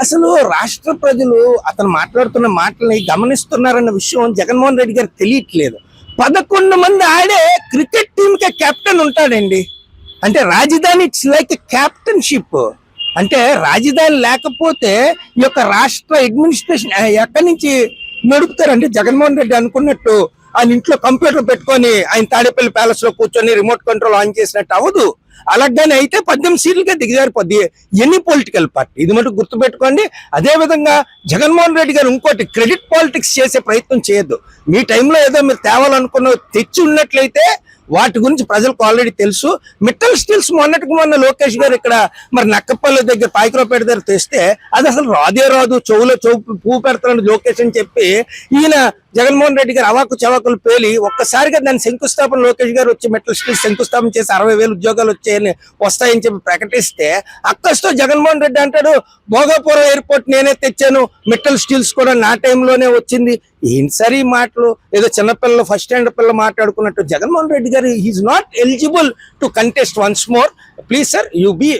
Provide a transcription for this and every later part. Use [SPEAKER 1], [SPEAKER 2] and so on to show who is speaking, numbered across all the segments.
[SPEAKER 1] అసలు రాష్ట్ర ప్రజలు అతను మాట్లాడుతున్న మాటల్ని గమనిస్తున్నారన్న విషయం జగన్మోహన్ రెడ్డి గారికి తెలియట్లేదు. 11 మంది ఆడే క్రికెట్ టీమ్ కే కెప్టెన్ ఉంటాడండి. అంటే రాజధాని ఇట్స్ లైక్ క్యాప్టెన్షిప్. అంటే రాజధాని లేకపోతే ఈ యొక్క రాష్ట్ర అడ్మినిస్ట్రేషన్ ఎక్కడి నుంచి నడుపుతారంటే జగన్మోహన్ రెడ్డి అనుకున్నట్టు ఆయన ఇంట్లో కంప్యూటర్ పెట్టుకొని ఆయన తాడేపల్లి ప్యాలెస్ లో కూర్చొని రిమోట్ కంట్రోల్ ఆన్ చేసినట్టు అవదు. అలాగని అయితే 18 సీట్లుగా దిగజారిపోద్ది ఎన్ని పొలిటికల్ పార్టీ. ఇది మటుకు గుర్తుపెట్టుకోండి. అదే విధంగా జగన్మోహన్ రెడ్డి గారు ఇంకోటి క్రెడిట్ పాలిటిక్స్ చేసే ప్రయత్నం చేయొద్దు. మీ టైంలో ఏదో మీరు తేవాలనుకున్న తెచ్చి ఉన్నట్లయితే వాటి గురించి ప్రజలకు ఆల్రెడీ తెలుసు. మిట్టల్ స్టీల్స్ మొన్నటికి మొన్న లోకేష్ గారు ఇక్కడ మరి నక్కపల్లి దగ్గర పాయకరావుపేట దగ్గర తెస్తే అది అసలు రాదే రాదు, చెవులో పువ్వు పెడతాడు లోకేష్ అని చెప్పి ఈయన జగన్మోహన్ రెడ్డి గారు అవాకు చవాకులు పేలి ఒక్కసారిగా దాని శంకుస్థాపన లోకేష్ గారు వచ్చి మెటల్ స్టీల్స్ శంకుస్థాపన చేసి 60,000 ఉద్యోగాలు వస్తాయని చెప్పి ప్రకటిస్తే అక్కస్తో జగన్మోహన్ రెడ్డి అంటాడు భోగాపురం ఎయిర్పోర్ట్ నేనే తెచ్చాను, మెటల్ స్టీల్స్ కూడా నా టైంలోనే వచ్చింది. ఏంటి సార్ ఈ మాటలు? ఏదో చిన్నపిల్లలు ఫస్ట్ స్టాండర్డ్ పిల్లలు మాట్లాడుకున్నట్టు. జగన్మోహన్ రెడ్డి గారు he is not eligible to contest once more. Please sir you be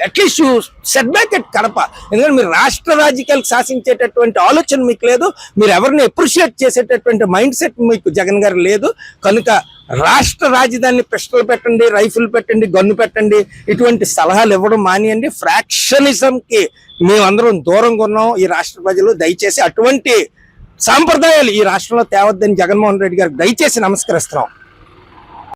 [SPEAKER 1] at least you sit back at Kadapa. ఎందుకంటే మీరు రాష్ట్ర రాజకీయాలకు శాసించేటటువంటి ఆలోచన మీకు లేదు. మీరు ఎవరిని అప్రిషియేట్ చేసేటటువంటి మైండ్ సెట్ మీకు జగన్ గారు లేదు. కనుక రాష్ట్ర రాజధానిని పిస్టల్ పెట్టండి, రైఫిల్ పెట్టండి, గన్ను పెట్టండి, ఇటువంటి సలహాలు ఇవ్వడం మానేయండి. ఫ్రాక్షనిజంకి మేమందరం దూరంగా ఉన్నాం. ఈ రాష్ట్ర ప్రజలు దయచేసి అటువంటి సాంప్రదాయాలు ఈ రాష్ట్రంలో తేవద్దని జగన్మోహన్ రెడ్డి గారికి దయచేసి నమస్కరిస్తున్నాం.